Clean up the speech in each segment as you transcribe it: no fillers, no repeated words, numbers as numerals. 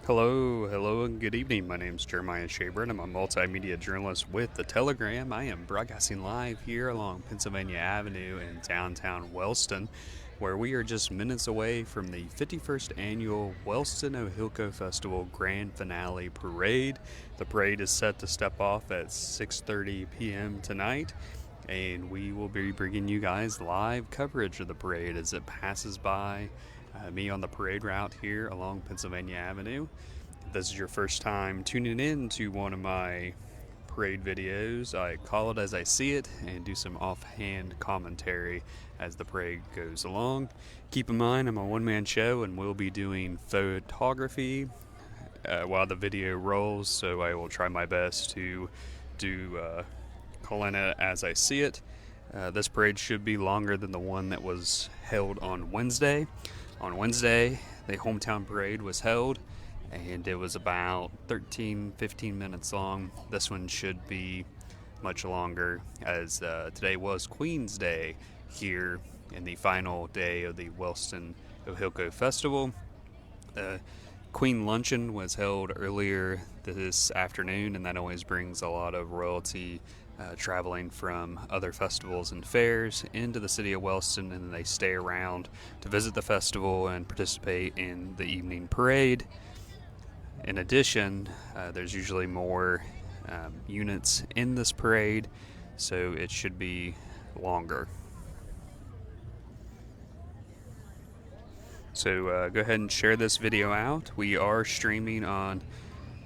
Hello, and good evening. My name is Jeremiah Shaber, and I'm a multimedia journalist with The Telegram. I am broadcasting live here along Pennsylvania Avenue in downtown Wellston, where we are just minutes away from the 51st Annual Wellston OHillCo Festival Grand Finale Parade. The parade is set to step off at 6:30 p.m. tonight, and we will be bringing you guys live coverage of the parade as it passes by me on the parade route here along Pennsylvania Avenue. If this is your first time tuning in to one of my parade videos, I call it as I see it and do some offhand commentary as the parade goes along. Keep in mind, I'm a one-man show and we'll be doing photography while the video rolls, so I will try my best to do calling it as I see it. This parade should be longer than the one that was held on Wednesday. On Wednesday, the hometown parade was held, and it was about 13-15 minutes long. This one should be much longer, as today was Queen's Day here in the final day of the Wellston OHillCo Festival. The Queen Luncheon was held earlier this afternoon, and that always brings a lot of royalty traveling from other festivals and fairs into the city of Wellston, and then they stay around to visit the festival and participate in the evening parade. In addition, there's usually more units in this parade, so it should be longer. So go ahead and share this video out. We are streaming on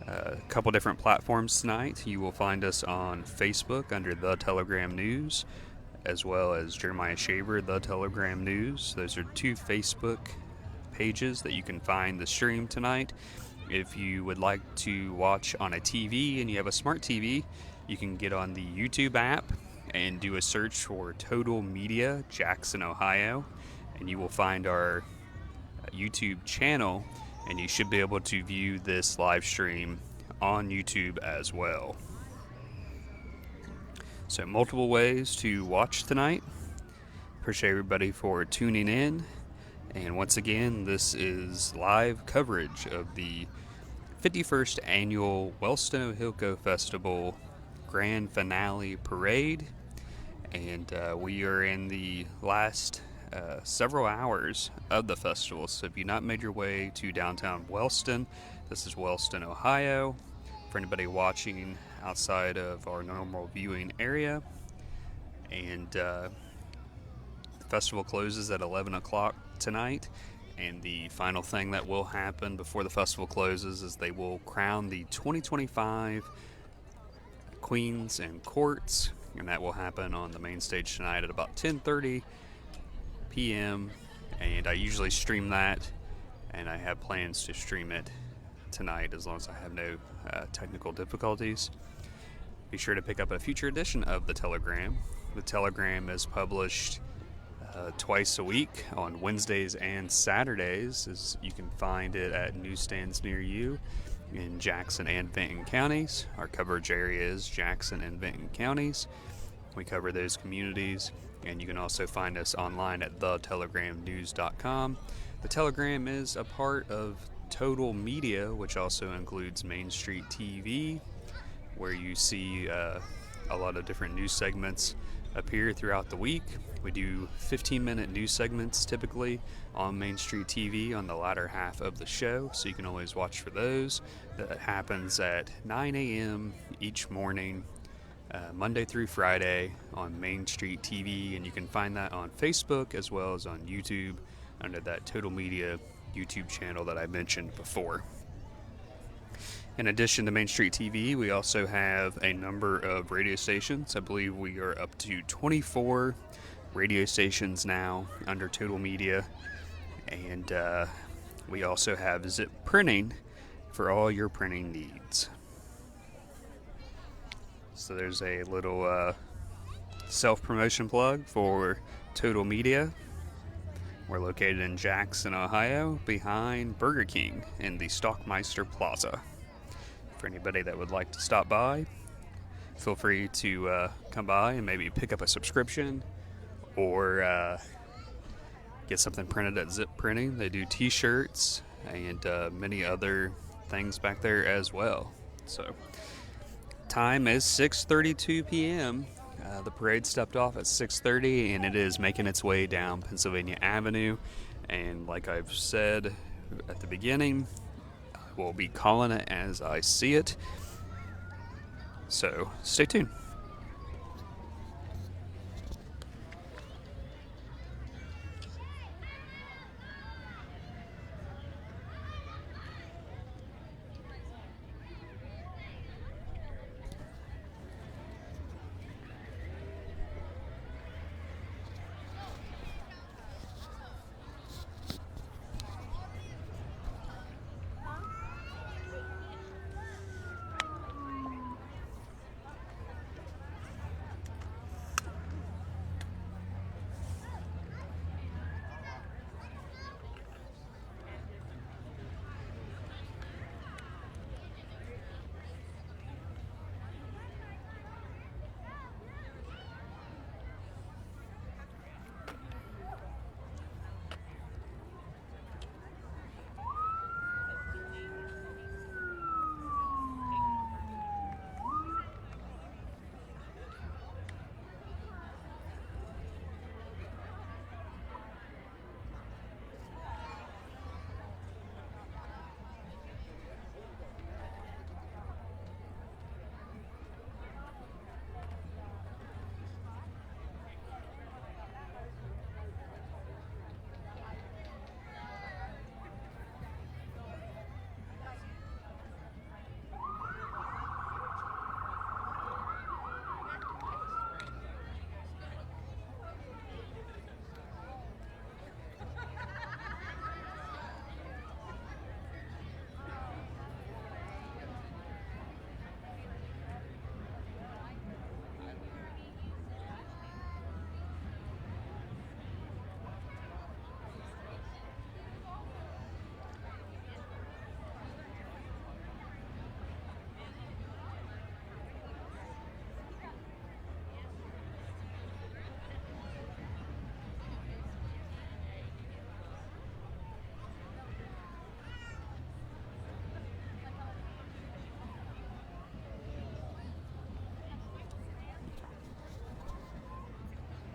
a couple different platforms tonight. You will find us on Facebook under The Telegram News, as well as Jeremiah Shaver, The Telegram News. Those are two Facebook pages that you can find the stream tonight. If you would like to watch on a TV and you have a smart TV, you can get on the YouTube app and do a search for Total Media Jackson, Ohio, and you will find our YouTube channel, and you should be able to view this live stream on YouTube as well. So multiple ways to watch tonight. Appreciate everybody for tuning in, and once again, this is live coverage of the 51st Annual Wellston OHillCo Festival Grand Finale Parade, and we are in the last several hours of the festival. So if you've not made your way to downtown Wellston, this is Wellston, Ohio. For anybody watching outside of our normal viewing area, and the festival closes at 11 o'clock tonight, and the final thing that will happen before the festival closes is they will crown the 2025 Queens and Courts, and that will happen on the main stage tonight at about 10:30 p.m. and I usually stream that, and I have plans to stream it tonight as long as I have no technical difficulties. Be sure to pick up a future edition of The Telegram. The Telegram is published twice a week on Wednesdays and Saturdays, as you can find it at newsstands near you in Jackson and Benton counties. Our coverage area is Jackson and Benton counties. We cover those communities, and you can also find us online at theteleGramNews.com. The Telegram is a part of Total Media, which also includes Main Street TV, where you see a lot of different news segments appear throughout the week. We do 15-minute news segments typically on Main Street TV on the latter half of the show, so you can always watch for those. That happens at 9 a.m. each morning, Monday through Friday on Main Street TV, and you can find that on Facebook as well as on YouTube under that Total Media YouTube channel that I mentioned before. In addition to Main Street TV, we also have a number of radio stations. I believe we are up to 24 radio stations now under Total Media, and we also have Zip Printing for all your printing needs. So there's a little self-promotion plug for Total Media. We're located in Jackson, Ohio, behind Burger King in the Stockmeister Plaza. For anybody that would like to stop by, feel free to come by and maybe pick up a subscription or get something printed at Zip Printing. They do t-shirts and many other things back there as well. So, time is 6:32 p.m. The parade stepped off at 6:30, and it is making its way down Pennsylvania Avenue. And like I've said at the beginning, I will be calling it as I see it. So, stay tuned.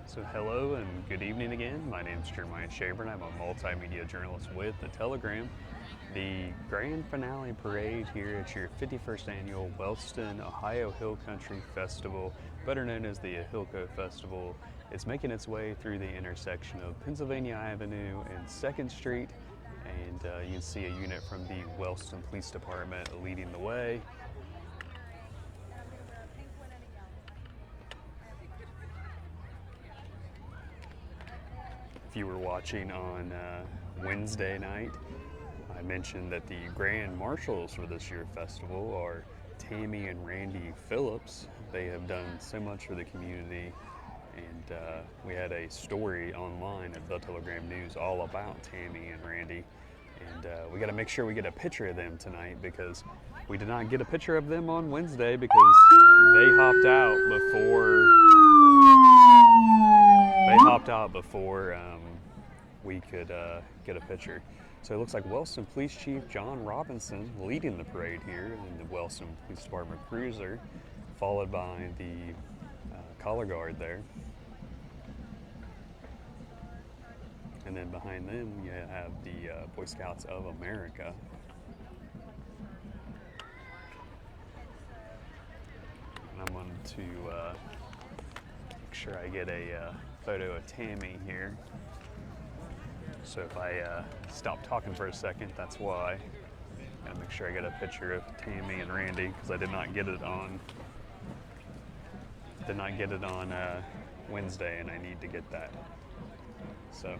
So hello and good evening again. My name is Jeremiah Schaefer. I'm a multimedia journalist with The Telegram. The grand finale parade here at your 51st annual Wellston, Ohio Hill Country Festival, better known as the OHillCo Festival, is making its way through the intersection of Pennsylvania Avenue and 2nd Street. And you can see a unit from the Wellston Police Department leading the way. If you were watching on Wednesday night, I mentioned that the grand marshals for this year's festival are Tammy and Randy Phillips. They have done so much for the community, and we had a story online at The Telegram News all about Tammy and Randy. And we got to make sure we get a picture of them tonight, because we did not get a picture of them on Wednesday because they hopped out before we could get a picture. So it looks like Wellston Police Chief John Robinson leading the parade here in the Wellston Police Department cruiser, followed by the color guard there. And then behind them you have the Boy Scouts of America. And I'm going to make sure I get a photo of Tammy here. So if I stop talking for a second, that's why. Gotta make sure I get a picture of Tammy and Randy, because I did not get it on Wednesday, and I need to get that. So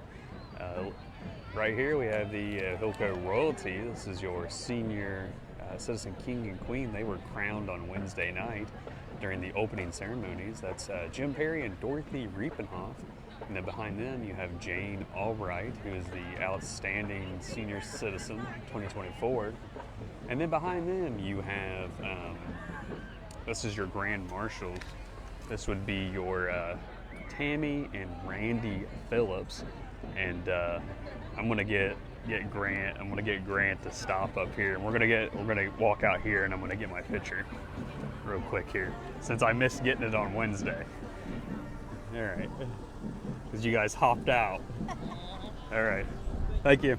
right here we have the OHillCo royalty. This is your senior citizen king and queen. They were crowned on Wednesday night during the opening ceremonies. That's Jim Perry and Dorothy Riepenhoff. And then behind them you have Jane Albright, who is the Outstanding Senior Citizen 2024. And then behind them you have, this is your Grand Marshals. This would be your Tammy and Randy Phillips. And I'm going to get get Grant. I'm gonna get Grant to stop up here, and we're gonna walk out here, and I'm gonna get my picture real quick here, since I missed getting it on Wednesday. All right, because you guys hopped out. All right, thank you.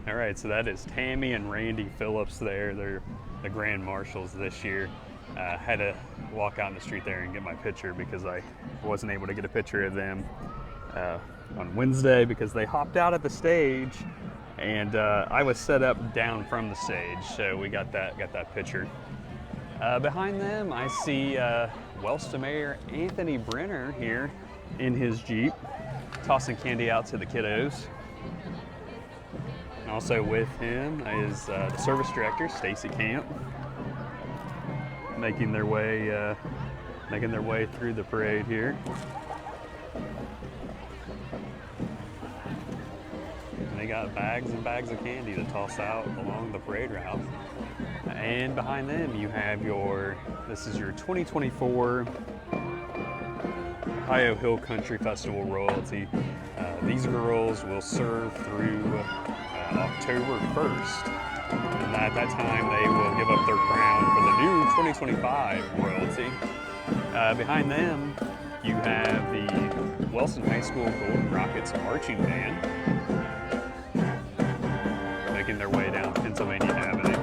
All right, so that is Tammy and Randy Phillips there. They're the Grand Marshals this year. Had to walk out in the street there and get my picture because I wasn't able to get a picture of them on Wednesday because they hopped out at the stage, and I was set up down from the stage, so we got that picture. Behind them, I see Wellston Mayor Anthony Brenner here in his Jeep, tossing candy out to the kiddos. And also with him is the service director, Stacy Camp, making their way through the parade here. And they got bags and bags of candy to toss out along the parade route. And behind them you have this is your 2024 OHillCo Country Festival royalty. These girls will serve through October 1st. And at that time, they will give up their crown for the new 2025 royalty. Behind them, you have the Wellston High School Golden Rockets Marching Band making their way down Pennsylvania Avenue.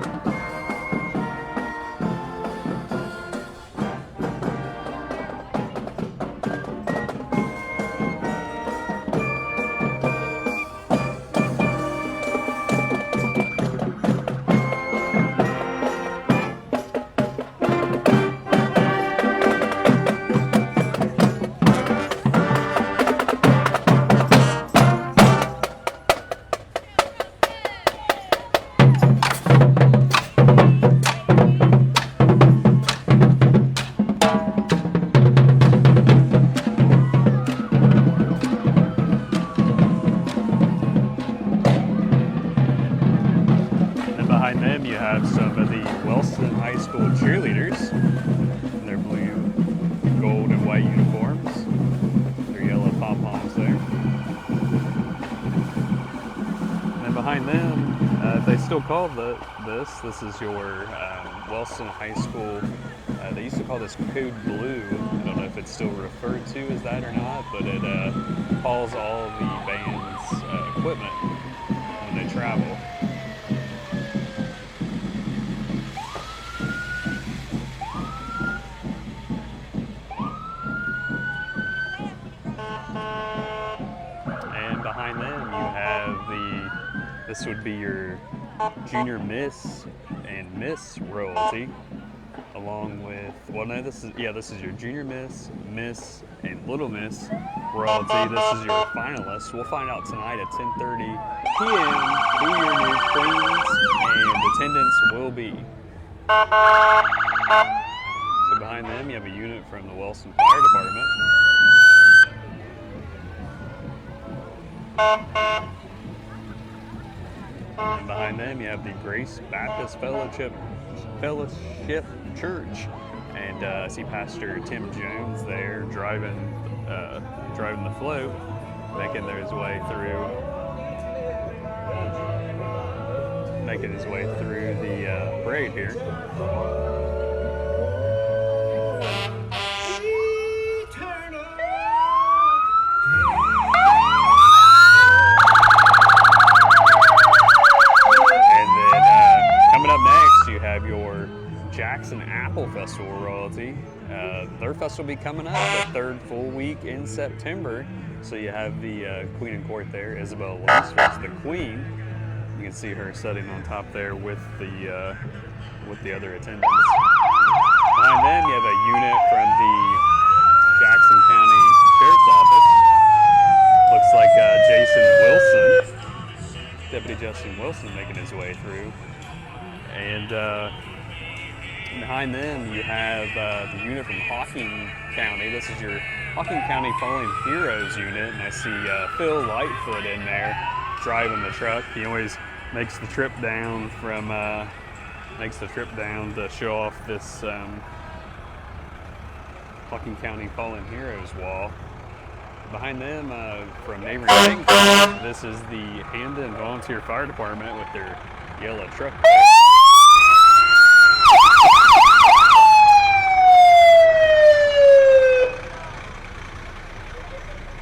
Behind them, you have some of the Wellston High School cheerleaders in their blue, gold, and white uniforms. Their yellow pom-poms there. And behind them, they still call this is your Wellston High School. They used to call this Code Blue. I don't know if it's still referred to as that or not, but it hauls all the band's equipment when they travel. Behind them, you have this would be your Junior Miss and Miss royalty, along with, this is your Junior Miss, Miss, and Little Miss royalty. This is your finalists. We'll find out tonight at 10:30 p.m. who your new queens and attendants will be. So behind them, you have a unit from the Wellston Fire Department. And behind them, you have the Grace Baptist Fellowship Church, and I see Pastor Tim Jones there driving the float, making his way through the parade here. Jackson Apple Festival royalty. Their festival will be coming up the third full week in September. So you have the Queen and Court there, Isabel Lewis, who's the Queen. You can see her sitting on top there with the other attendants. Behind them, you have a unit from the Jackson County Sheriff's Office. Looks like Deputy Justin Wilson, making his way through. And behind them, you have the unit from Hocking County. This is your Hocking County Fallen Heroes unit, and I see Phil Lightfoot in there driving the truck. He always makes the trip down to show off this Hocking County Fallen Heroes wall. Behind them, from neighboring Dayton, this is the Hamden Volunteer Fire Department with their yellow truck.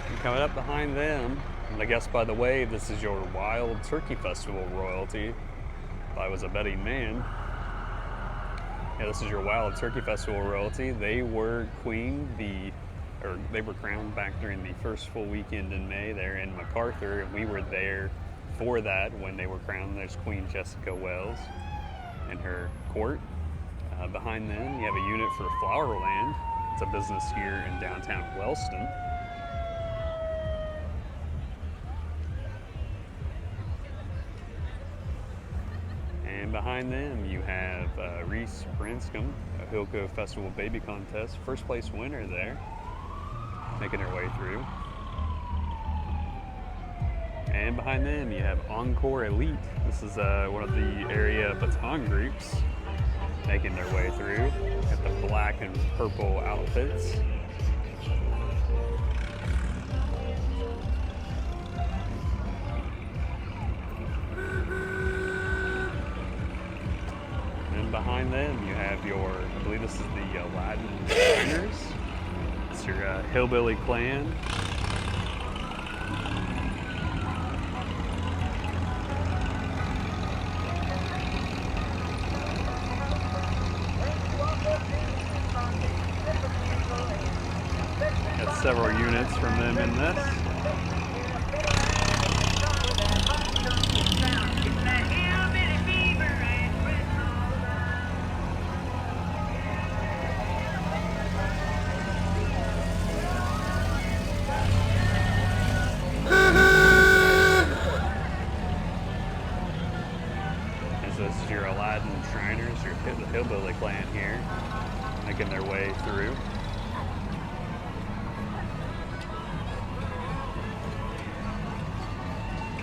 And coming up behind them, and I guess by the way, this is your Wild Turkey Festival royalty. If I was a betting man. Yeah, this is your Wild Turkey Festival royalty. They were they were crowned back during the first full weekend in May there in MacArthur, and we were there for that when they were crowned. There's Queen Jessica Wells and her court. Behind them, you have a unit for Flowerland. It's a business here in downtown Wellston. And behind them, you have Reese Branscombe, OHillCo Festival Baby Contest, first place winner there, making their way through. And behind them, you have Encore Elite. This is one of the area baton groups making their way through. Got the black and purple outfits. And behind them, you have I believe this is the Aladdin Singers. It's your Hillbilly Clan. Got several units from them in this. This is your Aladdin Shriners, the Hillbilly Clan here, making their way through.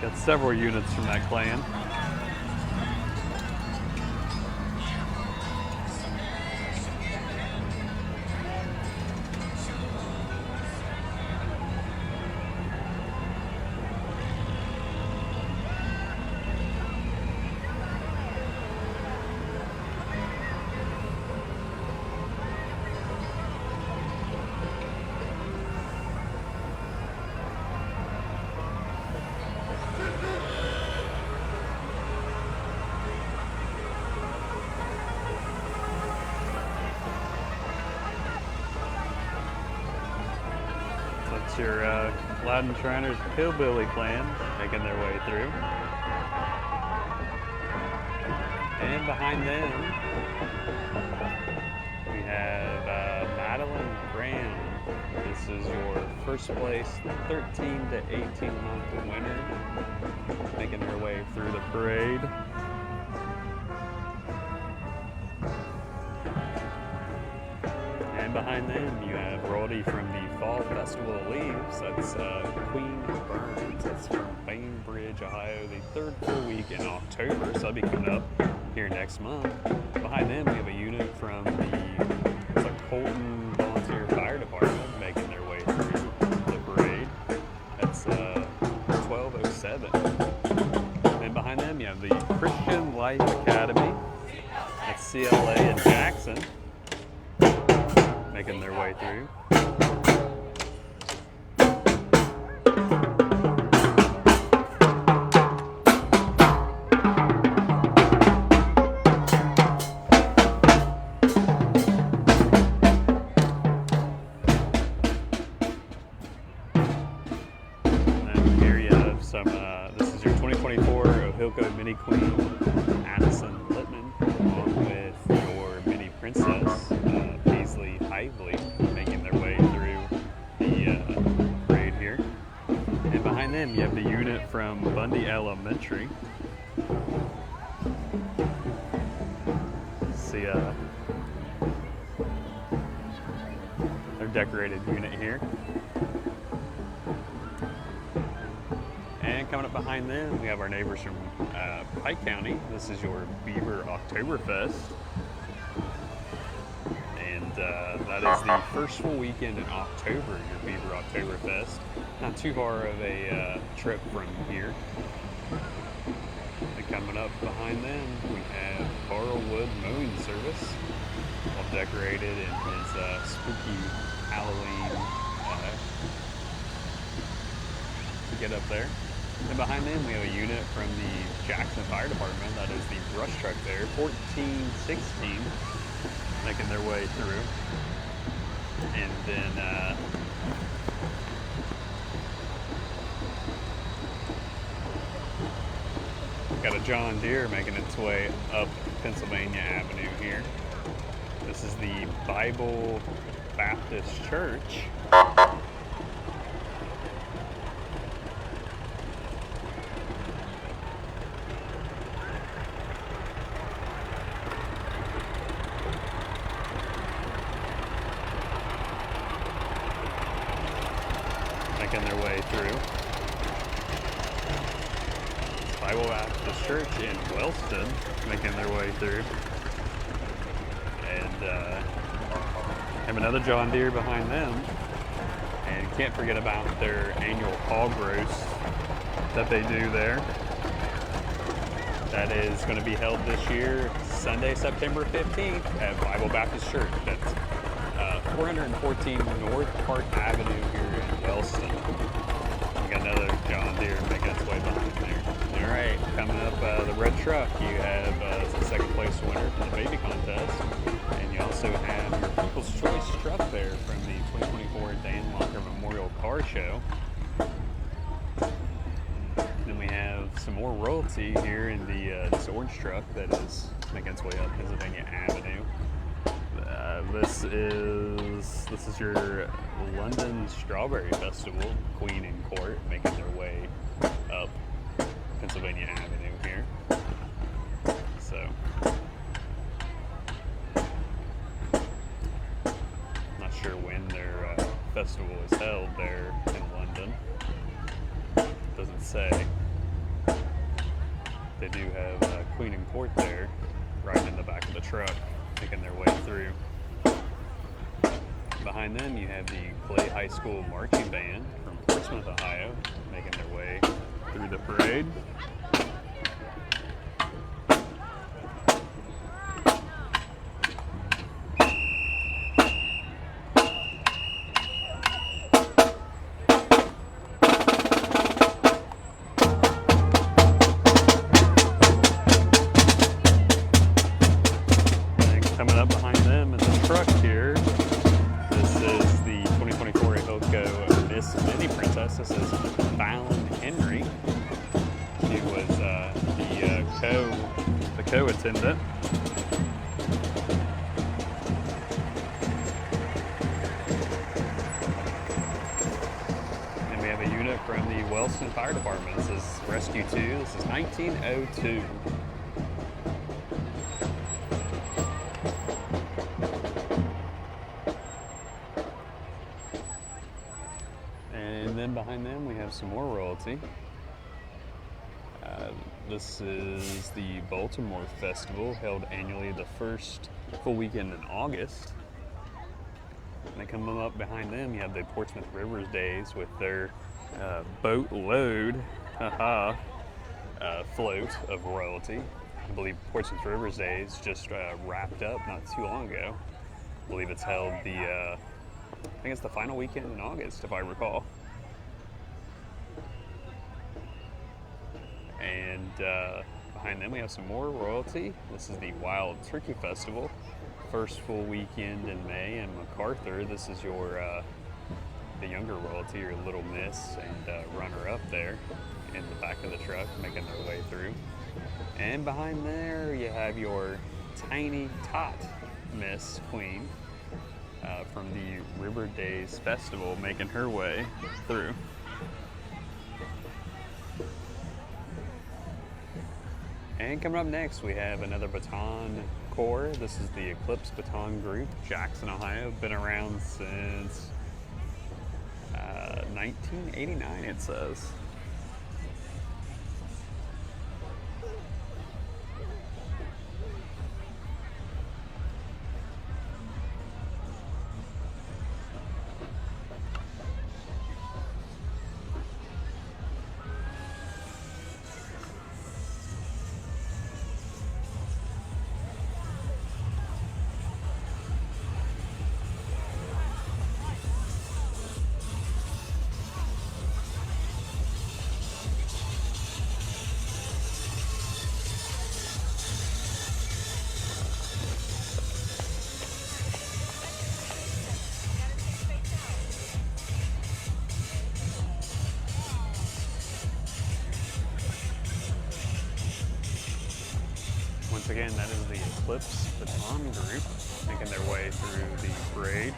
Got several units from that clan. It's your Aladdin Shriners Hillbilly Clan making their way through. And behind them, we have Madeline Graham. This is your first place 13 to 18 month winner, making their way through the parade. And behind them, you have royalty from the Fall Festival of Leaves. That's Queen Burns. That's from Bainbridge, Ohio, the third full week in October. So that'll be coming up here next month. Behind them, we have a unit from the Colton Volunteer Fire Department making their way through the parade. That's 1207. And behind them, you have the Christian Life Academy. That's CLA in Jackson, making their way through. And here you have some, this is your 2024 OHillCo Mini Queen, Addison Littman, along with your Mini Princess, making their way through the parade here. And behind them, you have the unit from Bundy Elementary. See their decorated unit here. And coming up behind them, we have our neighbors from Pike County. This is your Beaver Oktoberfest. And that is the first full weekend in October, your Beaver Oktoberfest. Not too far of a trip from here. And coming up behind them, we have Carl Wood Mowing Service, all decorated in his spooky Halloween get up there. And behind them, we have a unit from the Jackson Fire Department. That is the brush truck there, 1416, making their way through. And then got a John Deere making its way up Pennsylvania Avenue here. This is the Bible Baptist Church. Making their way through. Bible Baptist Church in Wellston, making their way through. And have another John Deere behind them. And can't forget about their annual hog roast that they do there. That is going to be held this year, Sunday, September 15th at Bible Baptist Church. That's 414 North Park Avenue here in Wellston. We got another John Deere making its way behind there. All right, coming up the red truck, you have the second place winner from the baby contest, and you also have your People's Choice truck there from the 2024 Dan Locker Memorial Car Show. Then we have some more royalty here in the this orange truck that is making its way up Pennsylvania Avenue. This is your London Strawberry Festival, Queen and Court, making their way up Pennsylvania Avenue here. So, not sure when their festival is held there in London. Doesn't say. They do have Queen and Court there, right in the back of the truck, making their way through. Behind them, you have the Clay High School Marching Band from Portsmouth, Ohio, making their way through the parade. And coming up behind them is a truck here. This is the 2024 OHillCo Miss Mini Princess. This is Fallon Henry. She was the co-attendant. And we have a unit from the Wellston Fire Department. This is Rescue 2. This is 1902. And then behind them, we have some more royalty. This is the Baltimore Festival, held annually the first full weekend in August. And coming up behind them, you have the Portsmouth Rivers Days with their boatload float of royalty. I believe Portsmouth Rivers Days just wrapped up not too long ago. I believe it's held I think it's the final weekend in August, if I recall. And behind them we have some more royalty. This is the Wild Turkey Festival, first full weekend in May in MacArthur. This is your the younger royalty, your Little Miss and runner-up there in the back of the truck, making their way through. And behind there you have your tiny tot Miss Queen from the River Days Festival, making her way through. And coming up next, we have another baton corps. This is the Eclipse Baton Group, Jackson, Ohio. Been around since 1989, it says. again, that is the Eclipse Baton Group making their way through the parade.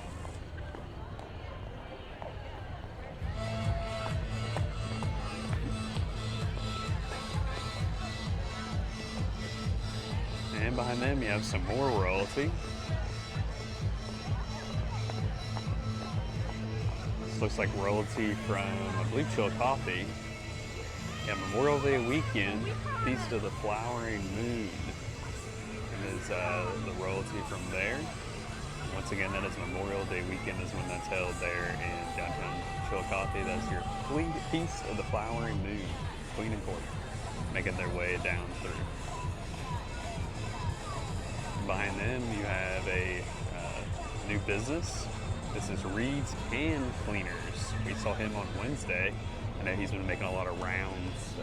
And behind them, you have some more royalty. This looks like royalty from, I believe, Chill Coffee. Yeah, Memorial Day weekend, Feast of the Flowering Moon. And is the royalty from there. Once again, that is Memorial Day weekend is when that's held there in downtown Chill Coffee. That's your Feast of the Flowering Moon, Queen and Court, making their way down through. Behind them, you have a new business. This is Reed's Can Cleaners. We saw him on Wednesday. I know he's been making a lot of rounds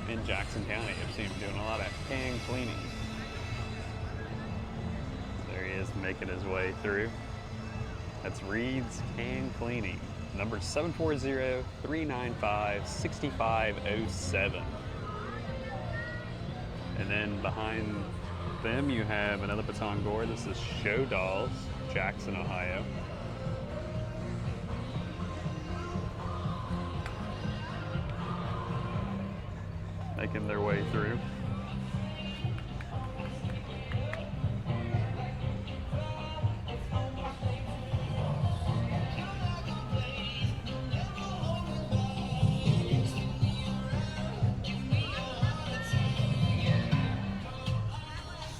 in Jackson County. I've seen him doing a lot of can cleaning. There he is making his way through. That's Reed's Can Cleaning. Number 740-395-6507. And then behind them you have another baton gore. This is Show Dolls, Jackson, Ohio. Making their way through.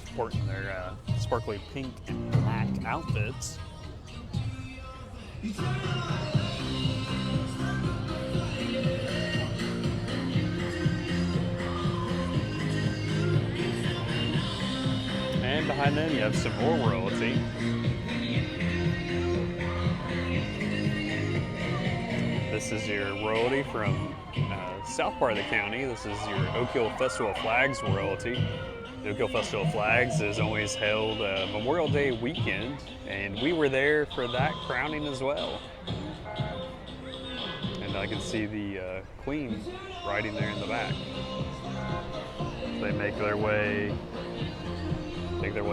Sporting their sparkly pink and black outfits. And behind them, you have some more royalty. This is your royalty from south part of the county. This is your OHill Festival of Flags royalty. The OHill Festival of Flags is always held Memorial Day weekend, and we were there for that crowning as well. And I can see the Queen riding there in the back. They make their way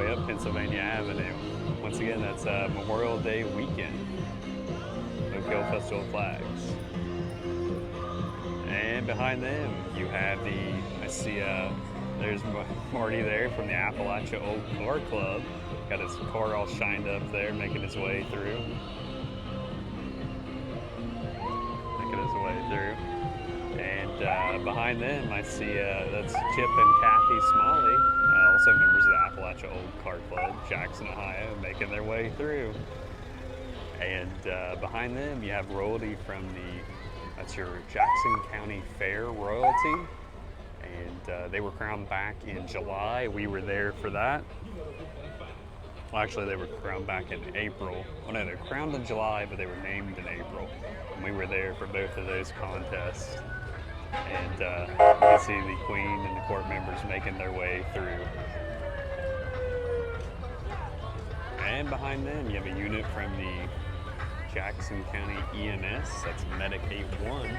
up Pennsylvania Avenue. Once again, that's Memorial Day weekend, OHill Festival of Flags. And behind them, you have I see there's Marty there from the Appalachia Old Car Club. Got his car all shined up there, making his way through. And behind them, I see that's Chip and Kathy Smalley, also members of the Appalachia Old Car Club, Jackson, Ohio, making their way through. And behind them, you have royalty from that's your Jackson County Fair royalty. And they were crowned back in July. We were there for that. Well, actually, they were crowned back in April. Well, no, they were crowned in July, but they were named in April. And we were there for both of those contests. And you can see the Queen and the court members making their way through. And behind them, you have a unit from the Jackson County EMS. That's Medic 81.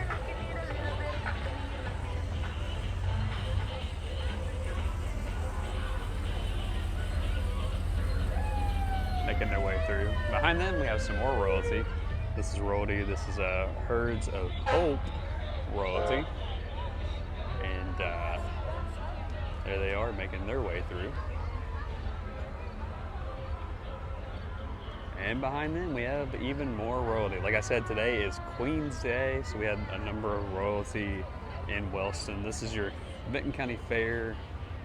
Making their way through. Behind them, we have some more royalty. This is royalty. This is Herds of Hope royalty. And there they are, making their way through. And behind them, we have even more royalty. Like I said, today is Queen's Day, so we had a number of royalty in Wellston. This is your Benton County Fair,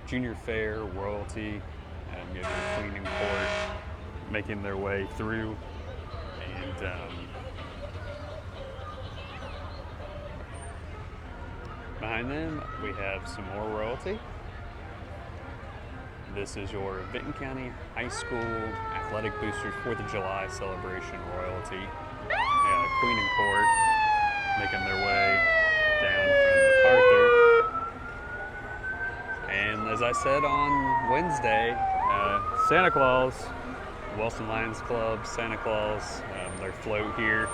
Junior Fair royalty. You have your Queen and Court making their way through. And behind them, we have some more royalty. This is your Benton County High School Athletic Boosters 4th of July celebration royalty. Queen and Court making their way down from MacArthur. And as I said on Wednesday, Santa Claus, Wellston Lions Club, Santa Claus, their float here.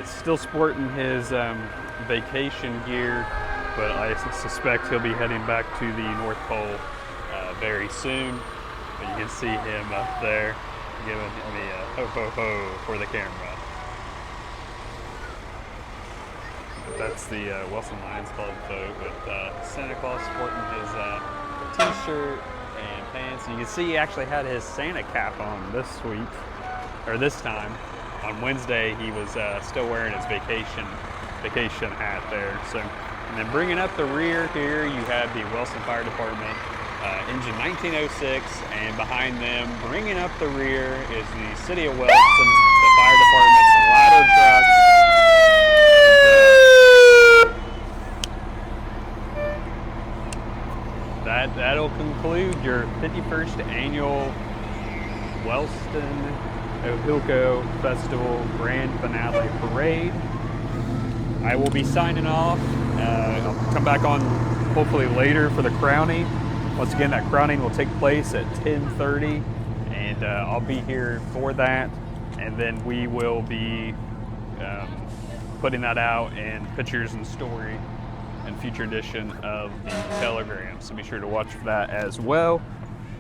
Still sporting his vacation gear, but I suspect he'll be heading back to the North Pole very soon. But you can see him up there giving me a ho ho ho for the camera. But that's the Wellston Lions Club photo with Santa Claus sporting his t-shirt and pants. And you can see he actually had his Santa cap on this week, or this time. On Wednesday, he was still wearing his vacation hat there. So, and then bringing up the rear here, you have the Wellston Fire Department, engine 1906, and behind them, bringing up the rear, is the City of Wellston, the Fire Department's ladder truck. That'll conclude your 51st annual Wellston OHillCo Festival Grand Finale Parade. I will be signing off. I'll come back on hopefully later for the crowning. Once again, that crowning will take place at 10:30, and I'll be here for that. And then we will be putting that out in pictures and story and future edition of the Telegram. So be sure to watch for that as well.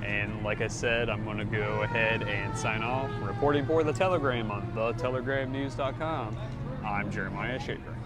And like I said, I'm going to go ahead and sign off. Reporting for the Telegram on theteleGramNews.com. I'm Jeremiah Shaker.